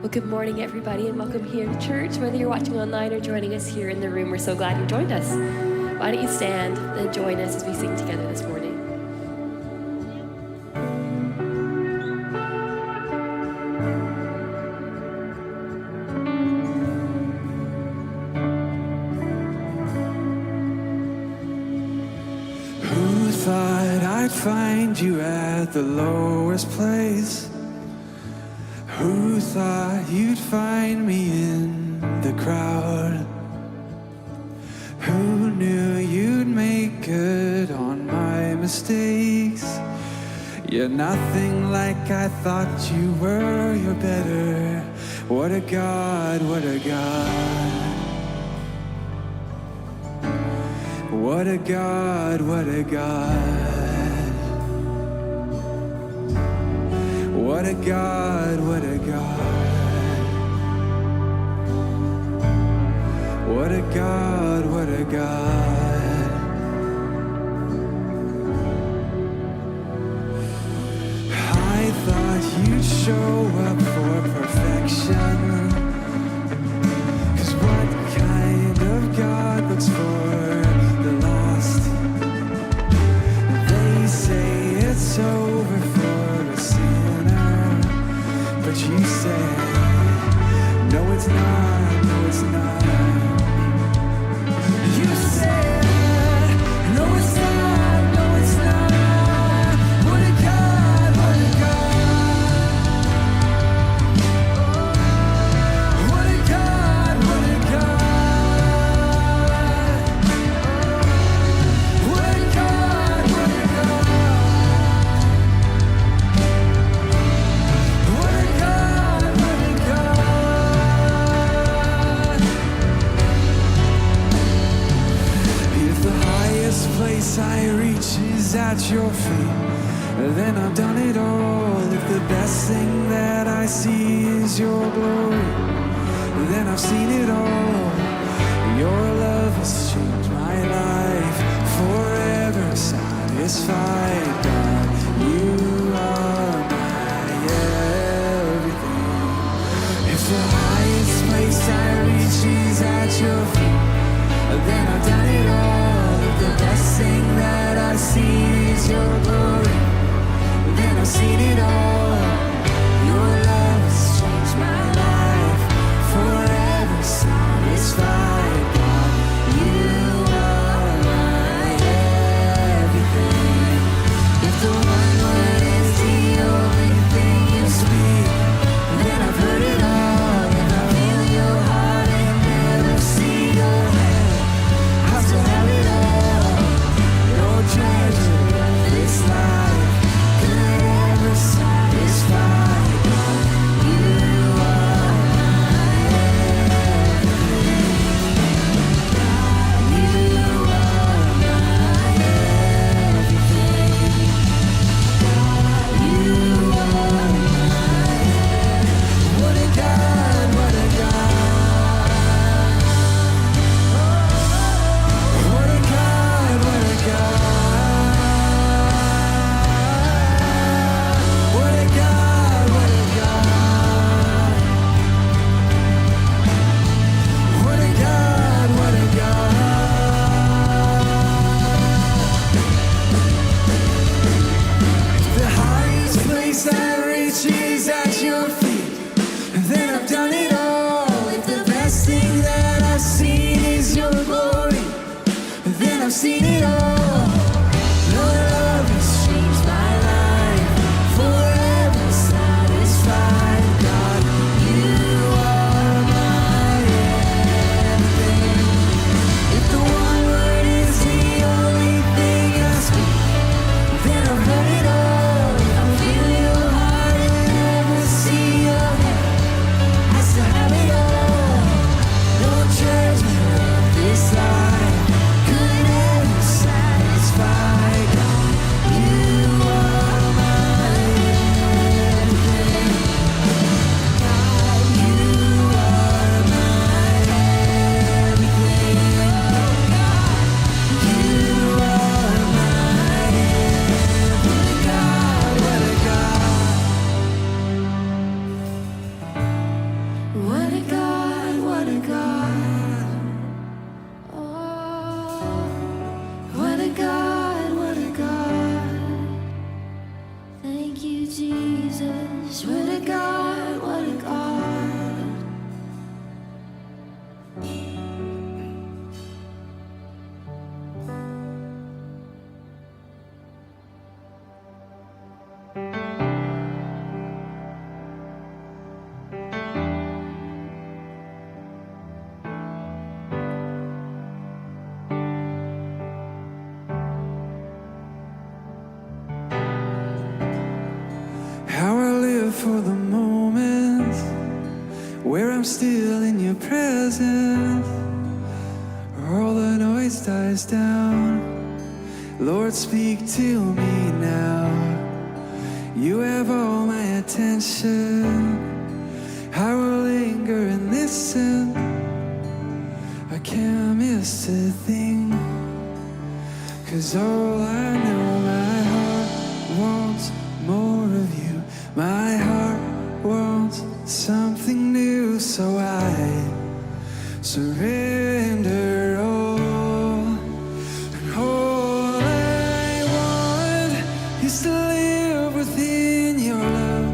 Well, good morning, everybody, and welcome here to church. Whether you're watching online or joining us here in the room, we're so glad you joined us. Why don't you stand and join us as we sing together this morning? Who thought I'd find you at the lowest place? Who thought you'd find me in the crowd? Who knew you'd make good on my mistakes? You're nothing like I thought you were, you're better. What a God, what a God. What a God, what a God. What a God, what a God. What a God, what a God. I thought you'd show up for perfection. 'Cause what kind of God looks for the lost? They say it's over for a sinner, but you say, no it's not, no it's not. You said, no it's not, no it's not. What a God, what a God. What a God, what a God. What a God, what a God. What a God, what a God. If the highest place I reach is at your feet, then I've done it all. If the best thing that I see is your glory, then I've seen it all. Your love has changed my life, forever satisfied. God, you are my everything. If the highest place I reach is at your feet, then I've done it all. If the best thing that I see is your glory, then I've seen it all. Your love has changed my life, forever satisfied. God, you are my everything. If the one word is the only thing you speak, then I've heard it all. If I feel your heart and never see your hand, I still have it all. No treasure of this life could ever satisfy. God, you are my everything. You are my everything. You are my. What a God, what a God. What a God, what a God. What a God, what a God. What a God, what a God. The highest place I reach is at your feet, and then I've done it all. If the best thing that I've seen is your glory, then I've seen it all. Your love has changed my life, forever satisfied. God, you are my everything. If the one word is the only thing I speak, then I've heard it all. If I feel your heart and never see your hand, I still have it all. No treasure of this life could ever gosh, what a God, what a God. How I live for the moment where I'm still in your presence, where all the noise dies down. Lord, speak to me now. You have all my attention. I will linger and listen. I can't miss a thing, 'cause all I know, my heart wants more of you. My heart wants something new, so I surrender all. And all I want is to live within your love,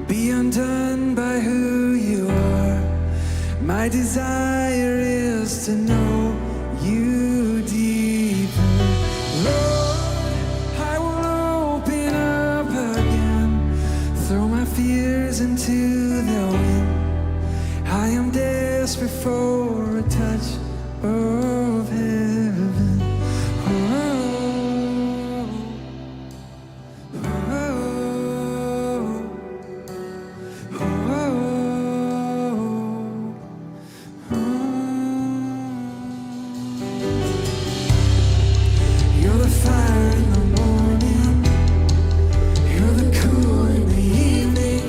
be undone by who you are. My desire is to know you deeper. Lord, I will open up again, throw my fears into the wind. I am desperate for a touch of heaven. Oh, oh, oh, oh, oh. You're the fire in the morning, you're the cool in the evening,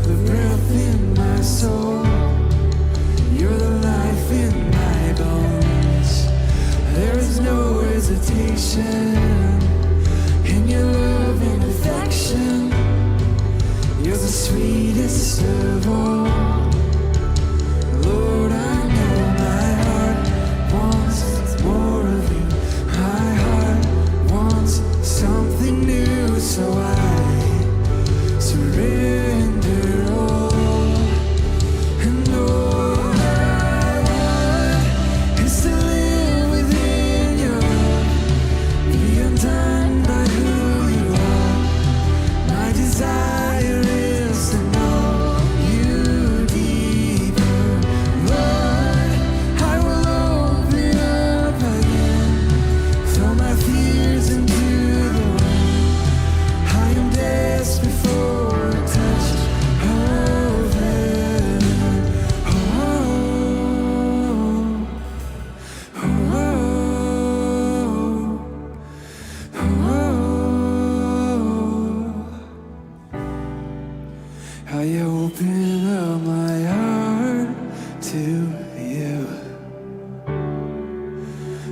the breath in my soul, you're the life in my bones. There is no hesitation in your love and affection. You're the sweetest of all. Lord, I know my heart wants more of you. My heart wants something new, so I surrender all. And all I want is to live within your love, be undone by who you are. My desire is to know you deeper. Lord, I will open up again, throw my fears into the wind. I am desperate for a touch of heaven. Oh, oh, oh, oh, oh. I open up my heart to you.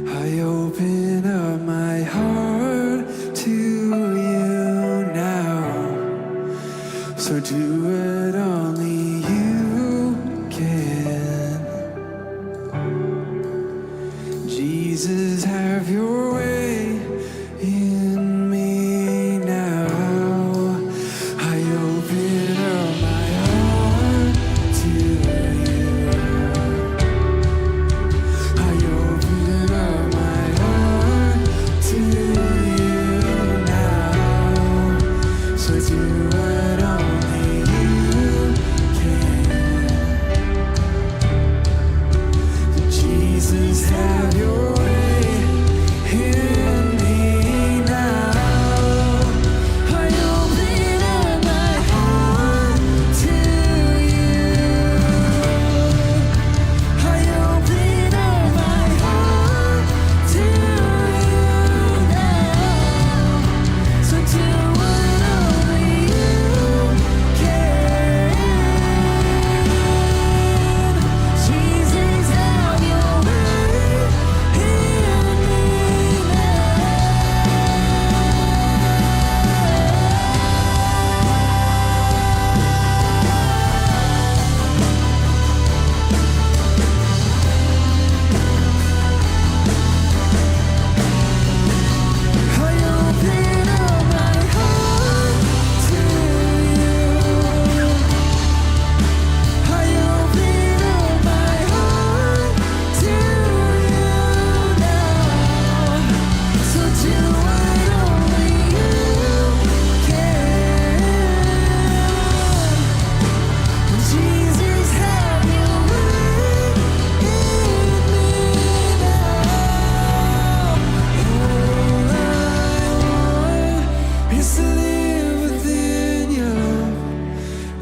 I open up my heart to you now. So do what only you can. Jesus, have your way in me now. I open up my heart to you. I open up my heart to you now. So do what only you can. Jesus, have your way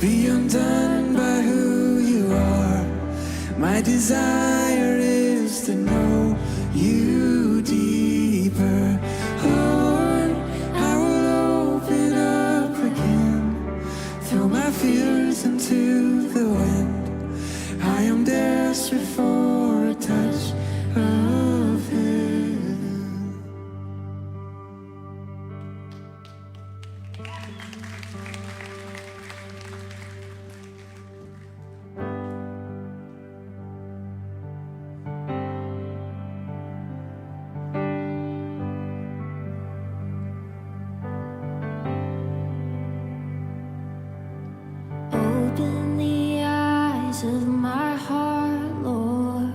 be undone by who you are. My desire is to know you deeper. Lord, I will open up again, throw my fears into the wind. I am desperate for a touch of heaven. Open the eyes of my heart, Lord.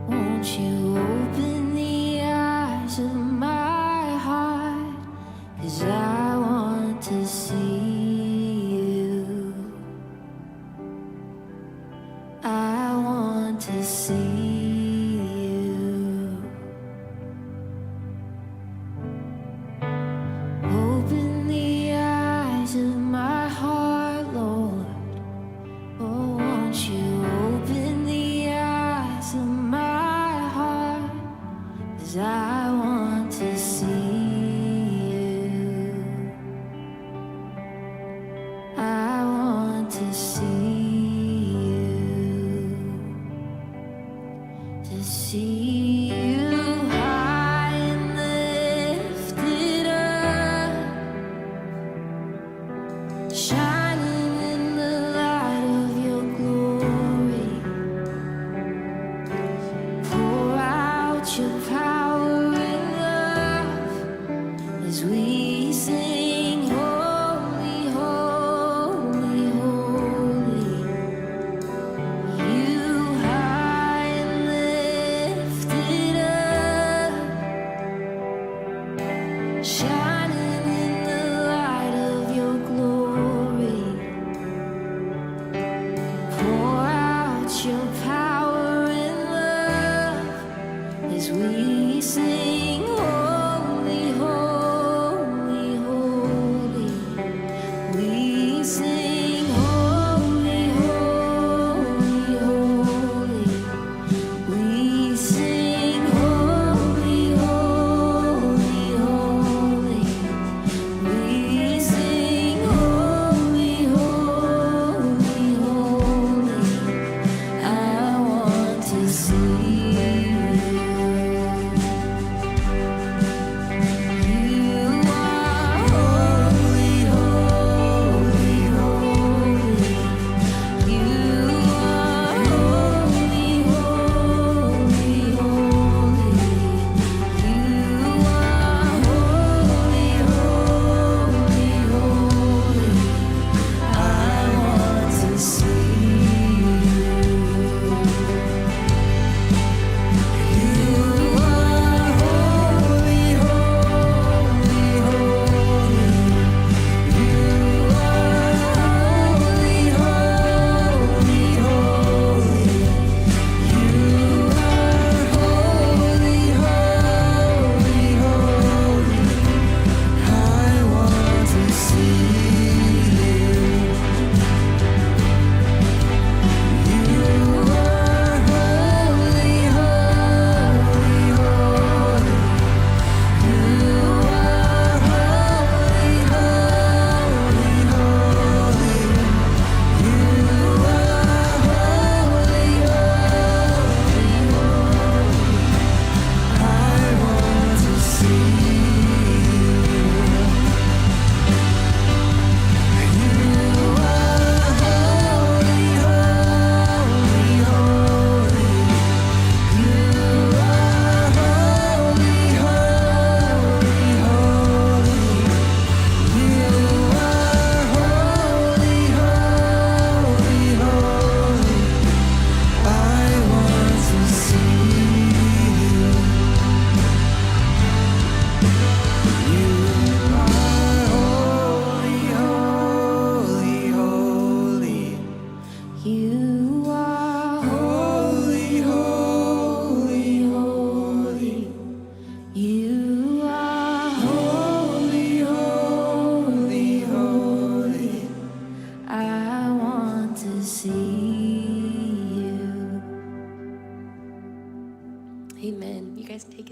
Won't you open the eyes of my heart? 'Cause I want to see you. I want to see you. Open the eyes of my heart, Lord. Oh, won't you open the eyes of my heart? 'Cause I want to see you. I want to see you. To see you high and lifted up, shining in the light of your glory. Pour out your power and love as we sing, holy, holy, holy. You high and lifted up, shining in the light of your glory.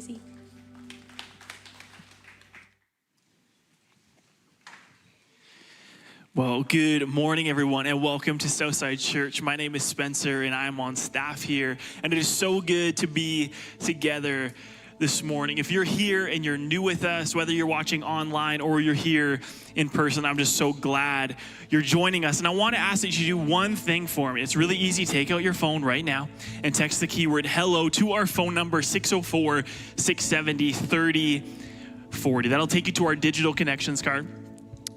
easy. Well, good morning, everyone, and welcome to Southside Church. My name is Spencer, and I'm on staff here, and it is so good to be together this morning. If you're here and you're new with us, whether you're watching online or you're here in person, I'm just so glad you're joining us. And I want to ask that you do one thing for me. It's really easy. Take out your phone right now and text the keyword HELLO to our phone number, 604-670-3040. That'll take you to our digital connections card.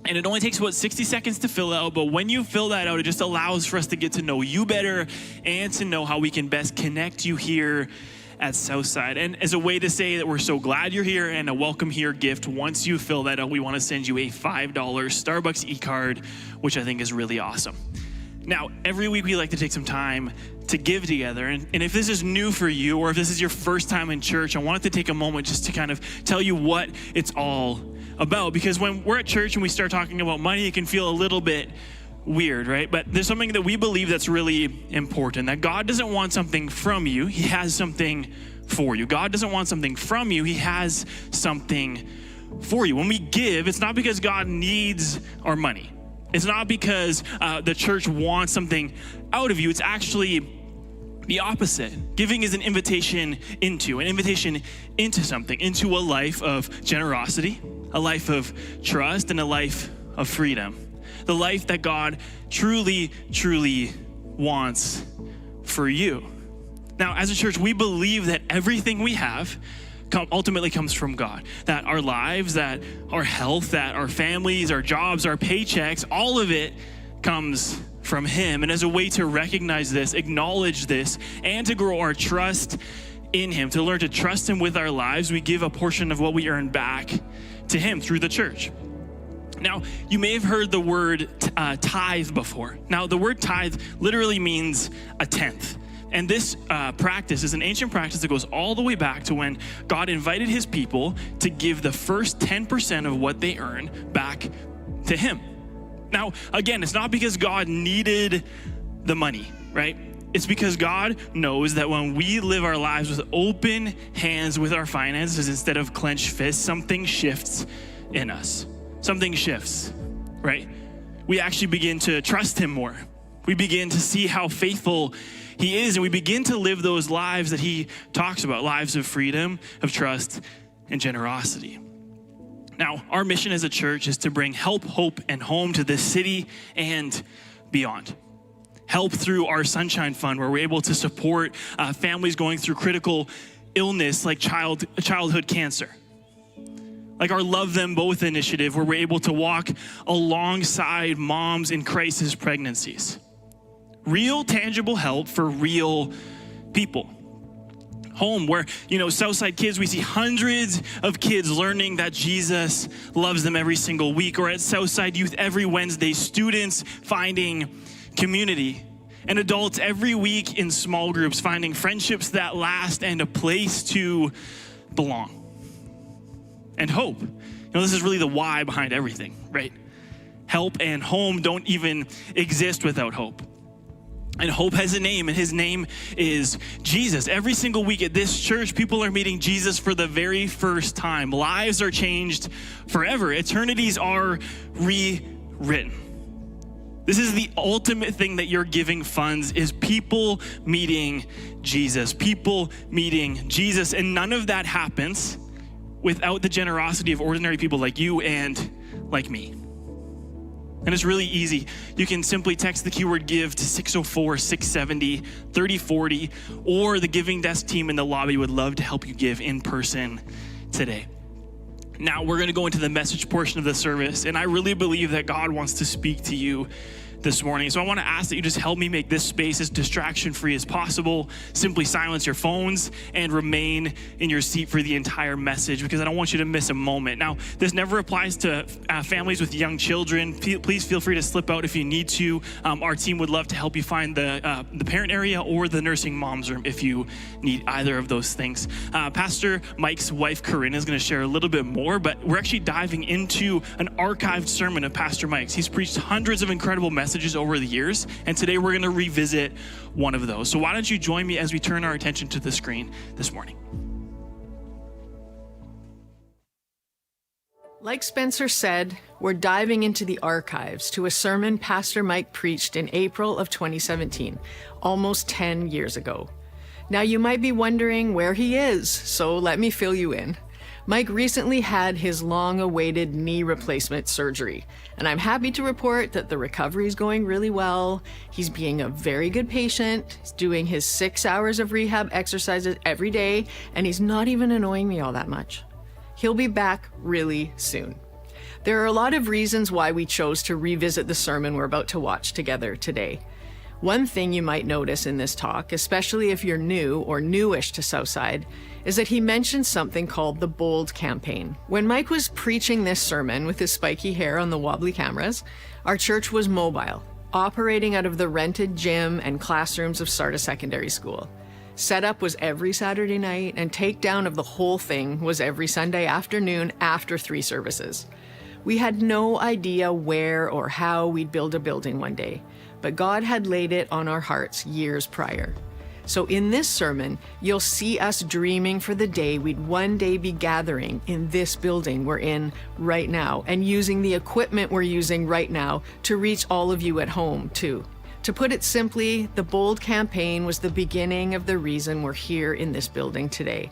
And it only takes about 60 seconds to fill out, but when you fill that out, it just allows for us to get to know you better and to know how we can best connect you here at Southside. And as a way to say that we're so glad you're here and a welcome here gift, once you fill that out, we want to send you a $5 Starbucks e-card, which I think is really awesome. Now, every week we like to take some time to give together. And if this is new for you, or if this is your first time in church, I wanted to take a moment just to kind of tell you what it's all about. Because when we're at church and we start talking about money, it can feel a little bit weird, right? But there's something that we believe that's really important, that God doesn't want something from you. He has something for you. God doesn't want something from you. He has something for you. When we give, it's not because God needs our money. It's not because the church wants something out of you. It's actually the opposite. Giving is an invitation into something, into a life of generosity, a life of trust, and a life of freedom. The life that God truly, truly wants for you. Now, as a church, we believe that everything we have ultimately comes from God. That our lives, that our health, that our families, our jobs, our paychecks, all of it comes from Him. And as a way to recognize this, acknowledge this, and to grow our trust in Him, to learn to trust Him with our lives, we give a portion of what we earn back to Him through the church. Now, you may have heard the word tithe before. Now, the word tithe literally means a tenth. And this practice is an ancient practice that goes all the way back to when God invited His people to give the first 10% of what they earn back to Him. Now, again, it's not because God needed the money, right? It's because God knows that when we live our lives with open hands with our finances instead of clenched fists, something shifts in us. Something shifts, right? We actually begin to trust Him more. We begin to see how faithful He is, and we begin to live those lives that He talks about, lives of freedom, of trust, and generosity. Now, our mission as a church is to bring help, hope, and home to this city and beyond. Help through our Sunshine Fund, where we're able to support families going through critical illness like childhood cancer. Like our Love Them Both initiative, where we're able to walk alongside moms in crisis pregnancies. Real, tangible help for real people. Home, where, Southside Kids, we see hundreds of kids learning that Jesus loves them every single week. Or at Southside Youth every Wednesday, students finding community. And adults every week in small groups finding friendships that last and a place to belong. And hope. This is really the why behind everything, right? Help and home don't even exist without hope. And hope has a name, and His name is Jesus. Every single week at this church, people are meeting Jesus for the very first time. Lives are changed forever. Eternities are rewritten. This is the ultimate thing that you're giving funds, is people meeting Jesus. People meeting Jesus. And none of that happens without the generosity of ordinary people like you and like me. And it's really easy. You can simply text the keyword give to 604-670-3040, or the giving desk team in the lobby would love to help you give in person today. Now we're going to go into the message portion of the service, and I really believe that God wants to speak to you this morning. So I want to ask that you just help me make this space as distraction-free as possible. Simply silence your phones and remain in your seat for the entire message, because I don't want you to miss a moment. Now, this never applies to families with young children. Please feel free to slip out if you need to. Our team would love to help you find the parent area or the nursing mom's room if you need either of those things. Pastor Mike's wife, Corinne, is going to share a little bit more, but we're actually diving into an archived sermon of Pastor Mike's. He's preached hundreds of incredible messages over the years, and today we're going to revisit one of those. So why don't you join me as we turn our attention to the screen this morning? Like Spencer said, we're diving into the archives to a sermon Pastor Mike preached in April of 2017, almost 10 years ago. Now you might be wondering where he is, so let me fill you in. Mike recently had his long-awaited knee replacement surgery, and I'm happy to report that the recovery is going really well. He's being a very good patient, he's doing his 6 hours of rehab exercises every day, and he's not even annoying me all that much. He'll be back really soon. There are a lot of reasons why we chose to revisit the sermon we're about to watch together today. One thing you might notice in this talk, especially if you're new or newish to Southside, is that he mentions something called the Bold Campaign. When Mike was preaching this sermon with his spiky hair on the wobbly cameras, our church was mobile, operating out of the rented gym and classrooms of Sarda Secondary School. Setup was every Saturday night, and takedown of the whole thing was every Sunday afternoon after 3 services. We had no idea where or how we'd build a building one day, but God had laid it on our hearts years prior. So in this sermon, you'll see us dreaming for the day we'd one day be gathering in this building we're in right now and using the equipment we're using right now to reach all of you at home too. To put it simply, the Bold Campaign was the beginning of the reason we're here in this building today.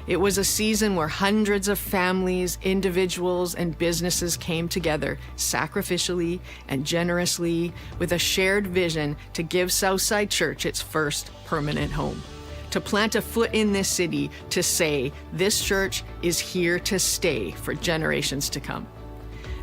It was a season where hundreds of families, individuals, and businesses came together sacrificially and generously with a shared vision to give Southside Church its first permanent home. To plant a foot in this city to say, this church is here to stay for generations to come.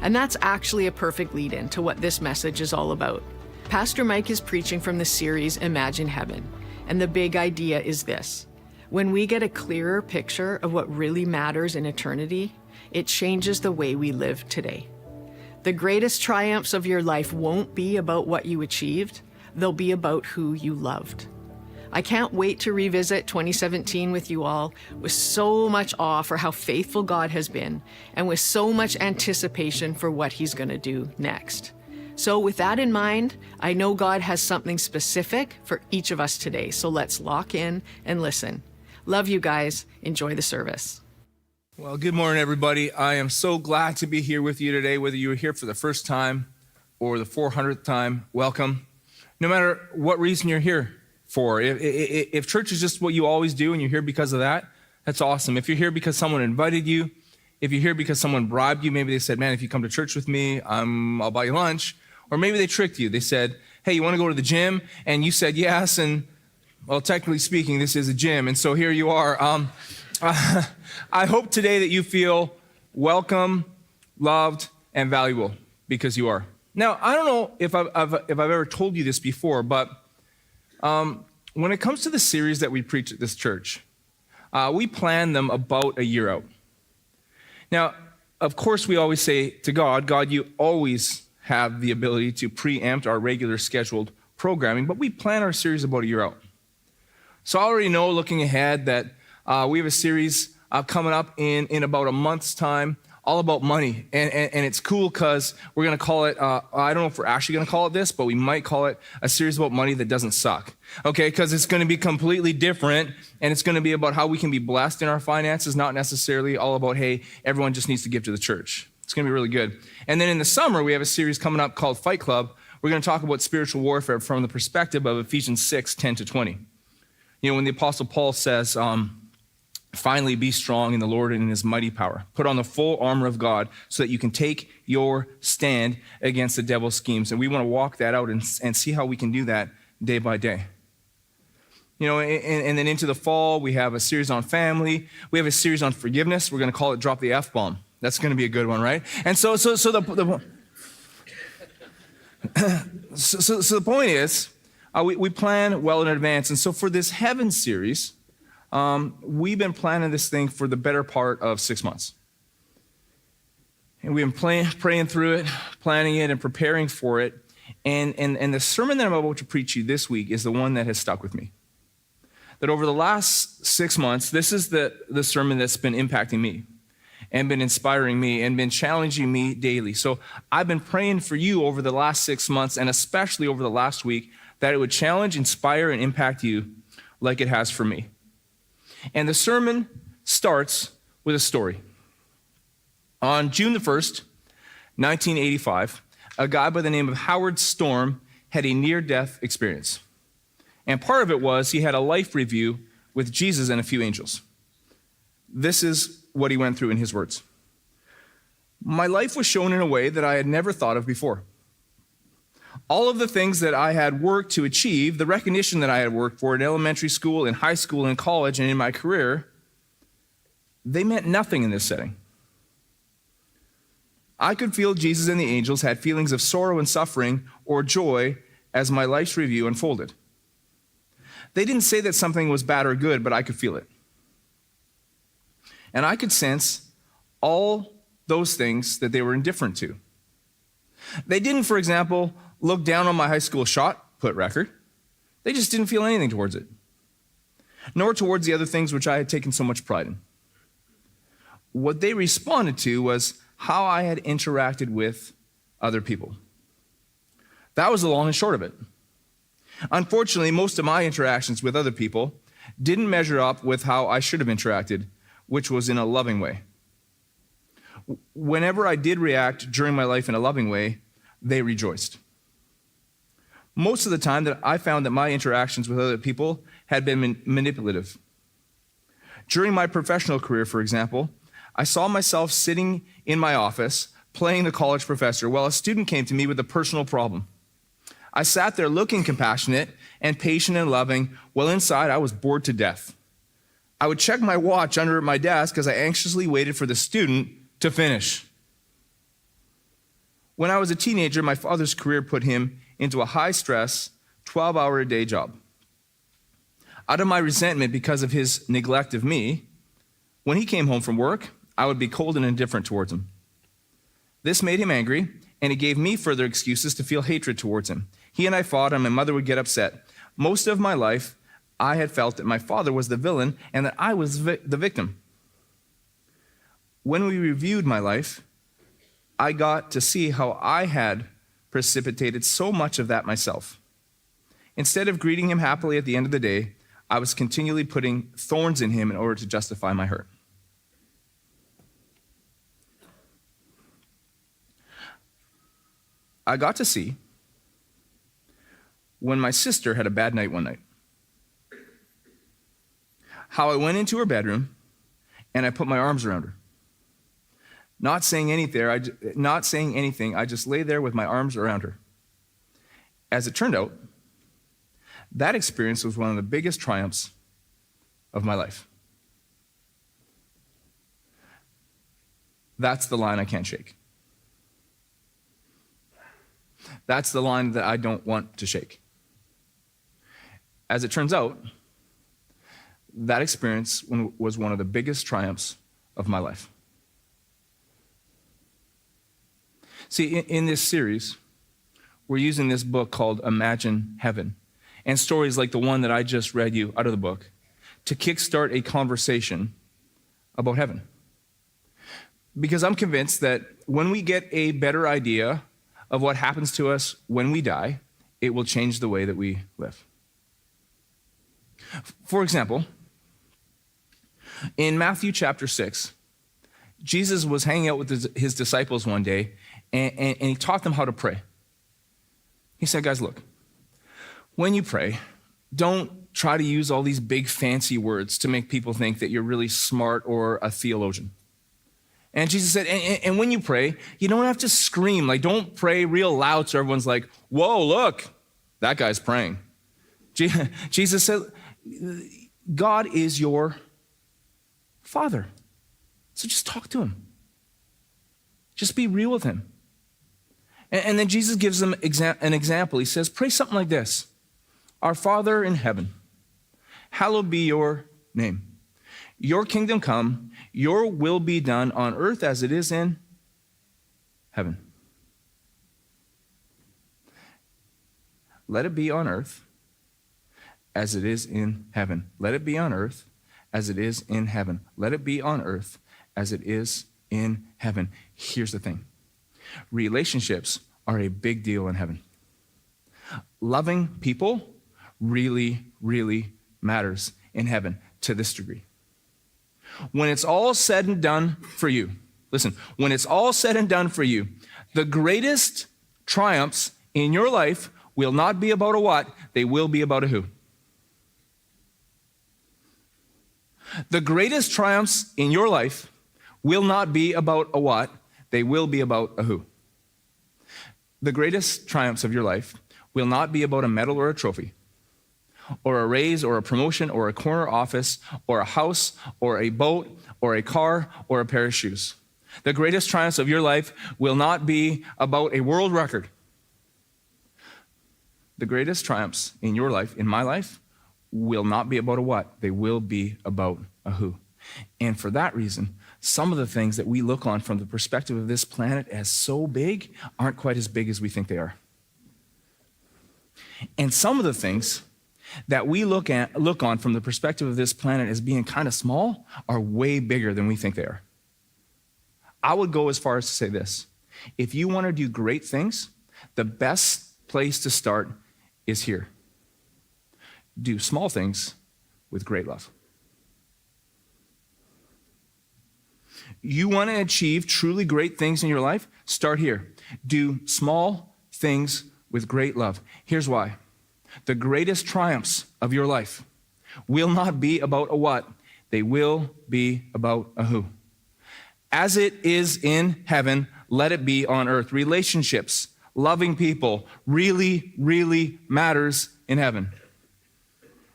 And that's actually a perfect lead-in to what this message is all about. Pastor Mike is preaching from the series Imagine Heaven, and the big idea is this. When we get a clearer picture of what really matters in eternity, it changes the way we live today. The greatest triumphs of your life won't be about what you achieved, they'll be about who you loved. I can't wait to revisit 2017 with you all with so much awe for how faithful God has been, and with so much anticipation for what He's going to do next. So with that in mind, I know God has something specific for each of us today. So let's lock in and listen. Love you guys. Enjoy the service. Well, good morning, everybody. I am so glad to be here with you today, whether you were here for the first time or the 400th time, welcome. No matter what reason you're here for. If church is just what you always do and you're here because of that, that's awesome. If you're here because someone invited you, if you're here because someone bribed you, maybe they said, man, if you come to church with me, I'll buy you lunch. Or maybe they tricked you. They said, hey, you want to go to the gym? And you said yes, and well, technically speaking, this is a gym, and so here you are. I hope today that you feel welcome, loved, and valuable, because you are. Now, I don't know if I've ever told you this before, but when it comes to the series that we preach at this church, we plan them about a year out. Now, of course, we always say to God, you always have the ability to preempt our regular scheduled programming, but we plan our series about a year out. So I already know, looking ahead, that we have a series coming up in about a month's time, all about money. And it's cool because we're going to call it, I don't know if we're actually going to call it this, but we might call it a series about money that doesn't suck. Okay, because it's going to be completely different, and it's going to be about how we can be blessed in our finances, not necessarily all about, hey, everyone just needs to give to the church. It's going to be really good. And then in the summer, we have a series coming up called Fight Club. We're going to talk about spiritual warfare from the perspective of Ephesians 6, 10 to 20. You know, when the Apostle Paul says, finally be strong in the Lord and in His mighty power. Put on the full armor of God so that you can take your stand against the devil's schemes. And we want to walk that out and see how we can do that day by day. You know, and then into the fall, we have a series on family. We have a series on forgiveness. We're going to call it Drop the F-Bomb. That's going to be a good one, right? And so the point is, we plan well in advance. And so for this Heaven series, we've been planning this thing for the better part of 6 months. And we've been praying through it, planning it, and preparing for it. And the sermon that I'm about to preach you this week is the one that has stuck with me. That over the last 6 months, this is the sermon that's been impacting me and been inspiring me and been challenging me daily. So I've been praying for you over the last 6 months, and especially over the last week, that it would challenge, inspire, and impact you like it has for me. And the sermon starts with a story. On June the 1st, 1985, a guy by the name of Howard Storm had a near-death experience. And part of it was he had a life review with Jesus and a few angels. This is what he went through in his words. My life was shown in a way that I had never thought of before. All of the things that I had worked to achieve, the recognition that I had worked for in elementary school, in high school, in college, and in my career, they meant nothing in this setting. I could feel Jesus and the angels had feelings of sorrow and suffering or joy as my life's review unfolded. They didn't say that something was bad or good, but I could feel it. And I could sense all those things that they were indifferent to. They didn't, for example, look down on my high school shot put record. They just didn't feel anything towards it, nor towards the other things which I had taken so much pride in. What they responded to was how I had interacted with other people. That was the long and short of it. Unfortunately, most of my interactions with other people didn't measure up with how I should have interacted, which was in a loving way. Whenever I did react during my life in a loving way, they rejoiced. Most of the time that I found that my interactions with other people had been manipulative. During my professional career, for example, I saw myself sitting in my office playing the college professor while a student came to me with a personal problem. I sat there looking compassionate and patient and loving, while inside I was bored to death. I would check my watch under my desk as I anxiously waited for the student to finish. When I was a teenager, my father's career put him into a high-stress, 12-hour-a-day job. Out of my resentment because of his neglect of me, when he came home from work, I would be cold and indifferent towards him. This made him angry, and it gave me further excuses to feel hatred towards him. He and I fought, and my mother would get upset. Most of my life, I had felt that my father was the villain and that I was the victim. When we reviewed my life, I got to see how I had precipitated so much of that myself. Instead of greeting him happily at the end of the day, I was continually putting thorns in him in order to justify my hurt. I got to see when my sister had a bad night one night, how I went into her bedroom and I put my arms around her. Not saying anything, I just lay there with my arms around her. As it turned out, that experience was one of the biggest triumphs of my life. That's the line I can't shake. That's the line that I don't want to shake. As it turns out, that experience was one of the biggest triumphs of my life. See, in this series, we're using this book called Imagine Heaven, and stories like the one that I just read you out of the book to kickstart a conversation about heaven. Because I'm convinced that when we get a better idea of what happens to us when we die, it will change the way that we live. For example, in Matthew chapter 6, Jesus was hanging out with his disciples one day, and he taught them how to pray. He said, guys, look, when you pray, don't try to use all these big fancy words to make people think that you're really smart or a theologian. And Jesus said, and when you pray, you don't have to scream. Like, don't pray real loud so everyone's like, whoa, look, that guy's praying. Jesus said, God is your Father. So just talk to him. Just be real with him. And then Jesus gives them an example. He says, pray something like this. Our Father in heaven, hallowed be your name. Your kingdom come, your will be done on earth as it is in heaven. Let it be on earth as it is in heaven. Let it be on earth as it is in heaven. Let it be on earth as it is in heaven. Here's the thing. Relationships are a big deal in heaven. Loving people really, really matters in heaven to this degree. When it's all said and done for you, Listen, when it's all said and done for you, the greatest triumphs in your life will not be about a what, they will be about a who. The greatest triumphs in your life will not be about a what, they will be about a who. The greatest triumphs of your life will not be about a medal or a trophy, or a raise or a promotion or a corner office or a house or a boat or a car or a pair of shoes. The greatest triumphs of your life will not be about a world record. The greatest triumphs in your life, in my life, will not be about a what, they will be about a who. And for that reason, some of the things that we look on from the perspective of this planet as so big aren't quite as big as we think they are. And some of the things that we look on from the perspective of this planet as being kind of small are way bigger than we think they are. I would go as far as to say this. If you want to do great things, the best place to start is here. Do small things with great love. You want to achieve truly great things in your life? Start here. Do small things with great love. Here's why. The greatest triumphs of your life will not be about a what, they will be about a who. As it is in heaven, let it be on earth. Relationships, loving people, really, really matters in heaven.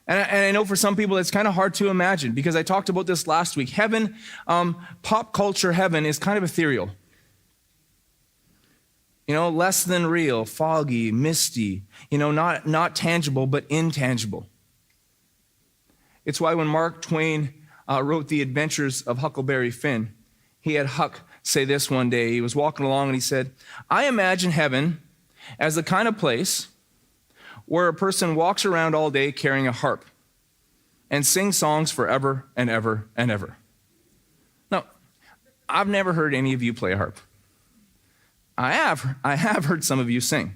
And I know for some people it's kind of hard to imagine because I talked about this last week. Heaven, pop culture heaven is kind of ethereal. You know, less than real, foggy, misty, you know, not tangible, but intangible. It's why when Mark Twain wrote The Adventures of Huckleberry Finn, he had Huck say this one day. He was walking along and he said, I imagine heaven as the kind of place where a person walks around all day carrying a harp and sings songs forever and ever and ever. Now, I've never heard any of you play a harp. I have heard some of you sing.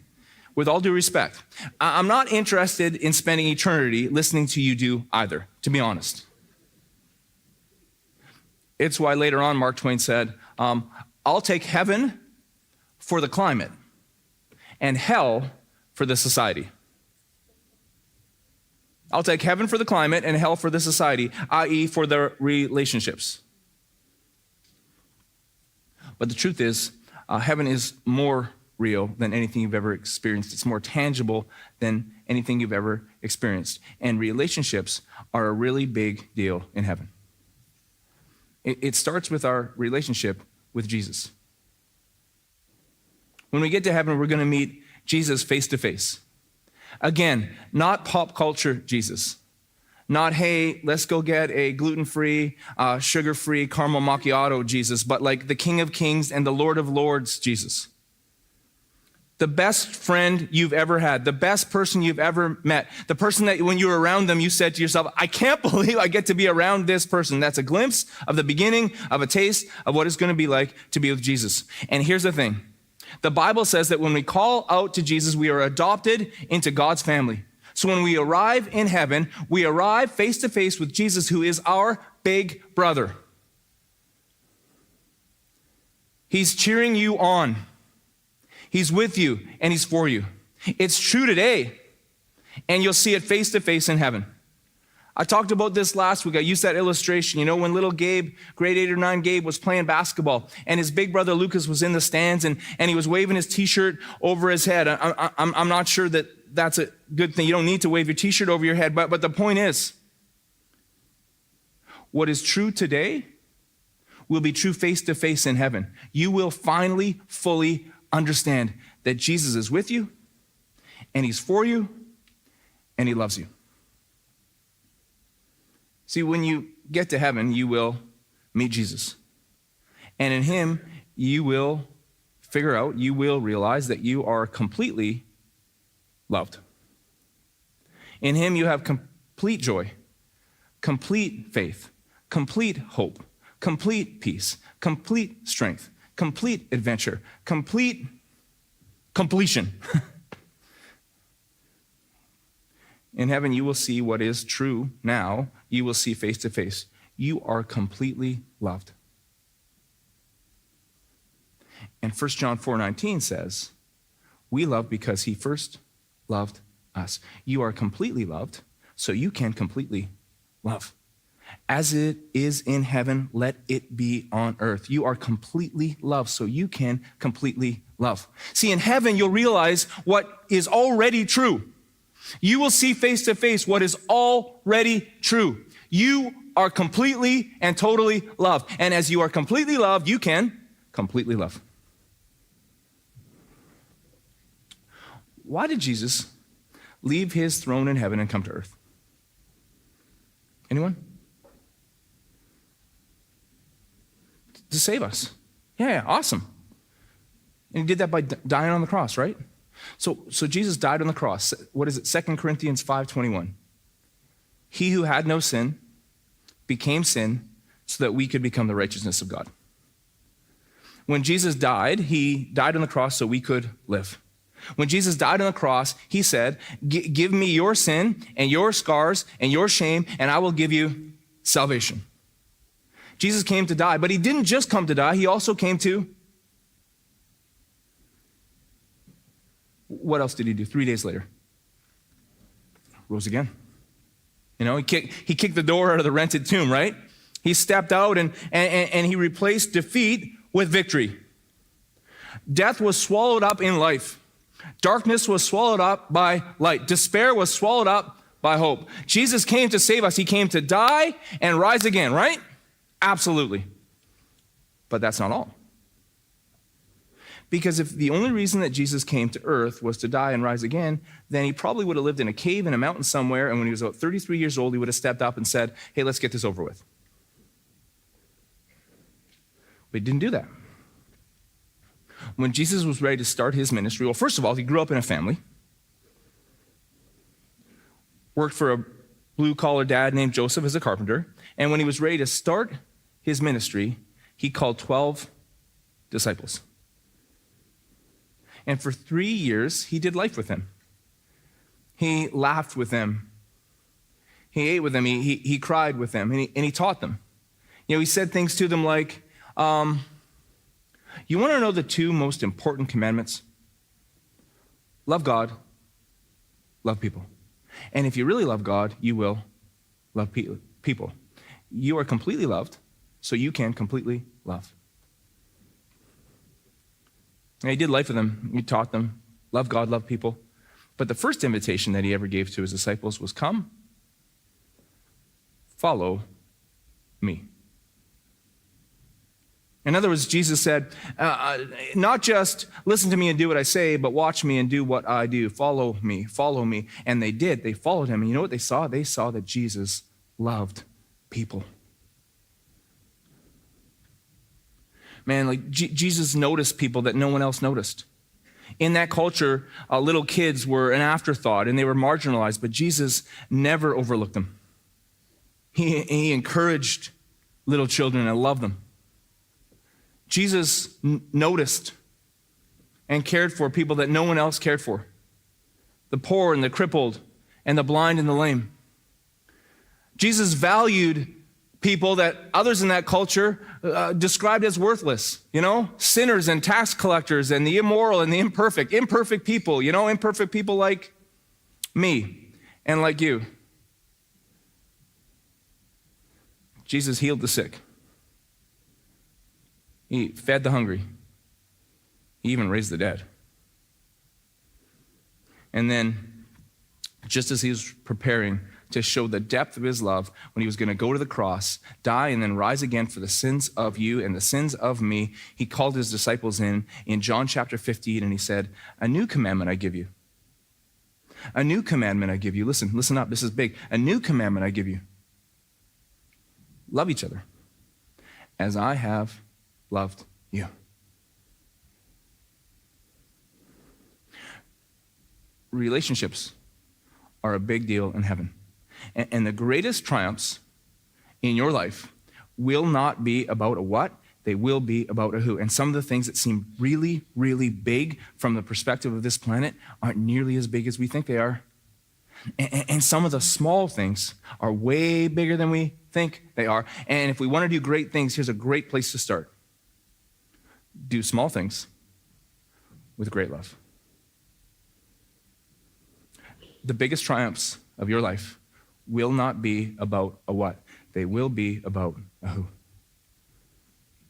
With all due respect, I'm not interested in spending eternity listening to you do either, to be honest. It's why later on Mark Twain said, I'll take heaven for the climate and hell for the society. I'll take heaven for the climate and hell for the society, i.e. for the relationships. But the truth is, heaven is more real than anything you've ever experienced. It's more tangible than anything you've ever experienced. And relationships are a really big deal in heaven. It starts with our relationship with Jesus. When we get to heaven, we're going to meet Jesus face to face. Again, not pop culture Jesus. Not, hey, let's go get a gluten-free, sugar-free caramel macchiato Jesus, but like the King of Kings and the Lord of Lords Jesus. The best friend you've ever had, the best person you've ever met, the person that when you were around them, you said to yourself, I can't believe I get to be around this person. That's a glimpse of the beginning of a taste of what it's going to be like to be with Jesus. And here's the thing. The Bible says that when we call out to Jesus, we are adopted into God's family. So when we arrive in heaven, we arrive face to face with Jesus, who is our big brother. He's cheering you on. He's with you and he's for you. It's true today, and you'll see it face to face in heaven. I talked about this last week. I used that illustration. You know, when little Gabe, grade 8 or 9 Gabe, was playing basketball, and his big brother Lucas was in the stands, and he was waving his T-shirt over his head. I'm not sure that that's a good thing. You don't need to wave your T-shirt over your head, but the point is, what is true today will be true face to face in heaven. You will finally, fully understand that Jesus is with you, and he's for you, and he loves you. See, when you get to heaven, you will meet Jesus. And in him, you will figure out, you will realize that you are completely loved. In him, you have complete joy, complete faith, complete hope, complete peace, complete strength, complete adventure, complete completion. In heaven, you will see what is true now. You will see face to face. You are completely loved. And 1 John 4:19 says, we love because he first loved us. You are completely loved, so you can completely love. As it is in heaven, let it be on earth. You are completely loved, so you can completely love. See, in heaven, you'll realize what is already true. You will see face to face what is already true. You are completely and totally loved. And as you are completely loved, you can completely love. Why did Jesus leave his throne in heaven and come to earth? Anyone? To save us. Yeah, awesome. And he did that by dying on the cross, right? So Jesus died on the cross. What is it? 2 Corinthians 5:21. He who had no sin became sin so that we could become the righteousness of God. When Jesus died, he died on the cross so we could live. When Jesus died on the cross, he said, give me your sin and your scars and your shame, and I will give you salvation. Jesus came to die, but he didn't just come to die, he also came to... What else did he do? 3 days later, rose again. You know, he kicked the door out of the rented tomb, right? He stepped out and he replaced defeat with victory. Death was swallowed up in life. Darkness was swallowed up by light. Despair was swallowed up by hope. Jesus came to save us. He came to die and rise again, right? Absolutely. But that's not all. Because if the only reason that Jesus came to earth was to die and rise again, then he probably would have lived in a cave in a mountain somewhere, and when he was about 33 years old, he would have stepped up and said, hey, let's get this over with. But he didn't do that. When Jesus was ready to start his ministry, well, first of all, he grew up in a family, worked for a blue-collar dad named Joseph as a carpenter, and when he was ready to start his ministry, he called 12 disciples. And for 3 years, he did life with them. He laughed with them. He ate with them. He cried with them, and he taught them. You know, he said things to them like, you want to know the 2 most important commandments? Love God, love people. And if you really love God, you will love people. You are completely loved, so you can completely love. And he did life with them. He taught them, love God, love people. But the first invitation that he ever gave to his disciples was, come, follow me. In other words, Jesus said, not just listen to me and do what I say, but watch me and do what I do. Follow me, follow me. And they did. They followed him. And you know what they saw? They saw that Jesus loved people. Man, like Jesus noticed people that no one else noticed. In that culture, little kids were an afterthought and they were marginalized, but Jesus never overlooked them. He encouraged little children and loved them. Jesus noticed and cared for people that no one else cared for. The poor and the crippled and the blind and the lame. Jesus valued people that others in that culture described as worthless, you know, sinners and tax collectors and the immoral and the imperfect people, you know, imperfect people like me and like you. Jesus healed the sick. He fed the hungry. He even raised the dead. And then, just as he was preparing to show the depth of his love, when he was going to go to the cross, die, and then rise again for the sins of you and the sins of me, he called his disciples in John chapter 15, and he said, a new commandment I give you. A new commandment I give you. Listen up, this is big. A new commandment I give you. Love each other as I have loved you. Relationships are a big deal in heaven. And the greatest triumphs in your life will not be about a what, they will be about a who. And some of the things that seem really, really big from the perspective of this planet aren't nearly as big as we think they are. And some of the small things are way bigger than we think they are. And if we want to do great things, here's a great place to start. Do small things with great love. The biggest triumphs of your life will not be about a what. They will be about a who.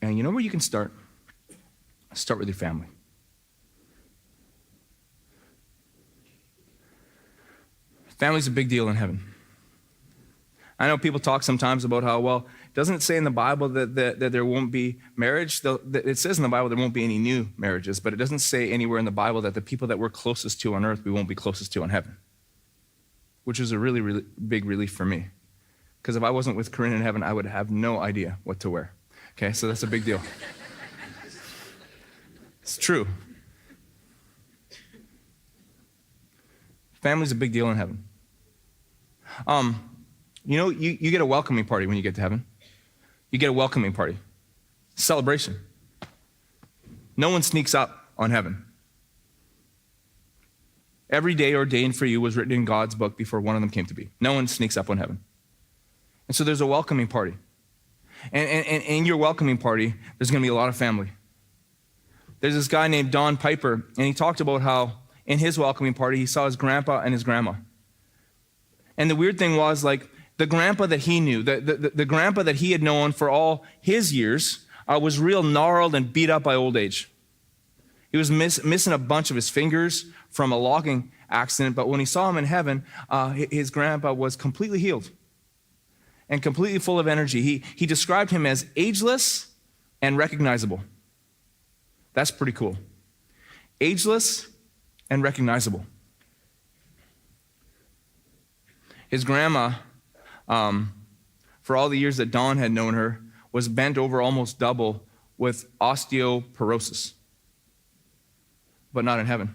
And you know where you can start? Start with your family. Family's a big deal in heaven. I know people talk sometimes about how, well, doesn't it say in the Bible that there won't be marriage? It says in the Bible there won't be any new marriages, but it doesn't say anywhere in the Bible that the people that we're closest to on earth, we won't be closest to in heaven, which is a really, really big relief for me. Because if I wasn't with Corinne in heaven, I would have no idea what to wear. Okay, so that's a big deal. It's true. Family's a big deal in heaven. You get a welcoming party when you get to heaven. You get a welcoming party. Celebration. No one sneaks up on heaven. Every day ordained for you was written in God's book before one of them came to be. No one sneaks up on heaven. And so there's a welcoming party. And in your welcoming party, there's going to be a lot of family. There's this guy named Don Piper, and he talked about how in his welcoming party, he saw his grandpa and his grandma. And the weird thing was, like, the grandpa that he knew, the grandpa that he had known for all his years, was real gnarled and beat up by old age. He was missing a bunch of his fingers from a logging accident, but when he saw him in heaven, his grandpa was completely healed and completely full of energy. He described him as ageless and recognizable. That's pretty cool. Ageless and recognizable. His grandma, for all the years that Dawn had known her, was bent over almost double with osteoporosis. But not in heaven.